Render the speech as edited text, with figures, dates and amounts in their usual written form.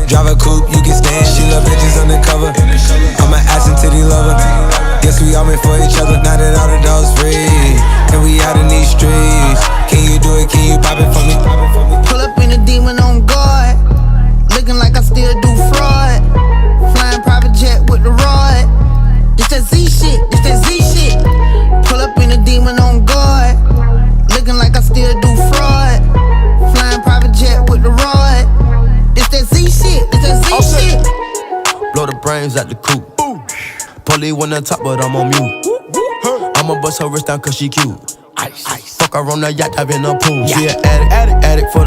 Drive a coupe, you can stand. She love bitches undercover. I'm an ass and titty lover. Guess we all meant for each other. Now that all the dogs free, and we out in these streets. Can you do it? Can you pop it for me? Pull up in a demon on guard, looking like I still do fraud. Flying private jet with the rod. It's that Z shit, it's that Z shit. Pull up in a demon on guard, looking like I still do fraud. Flying private jet with the rod. It's that Z shit, it's that Z shit. Blow the brains out the coop. Polly wanna top, but I'm on mute. I'ma bust her wrist down cause she cute. Fuck her on the yacht, dive in the pool. She an addict for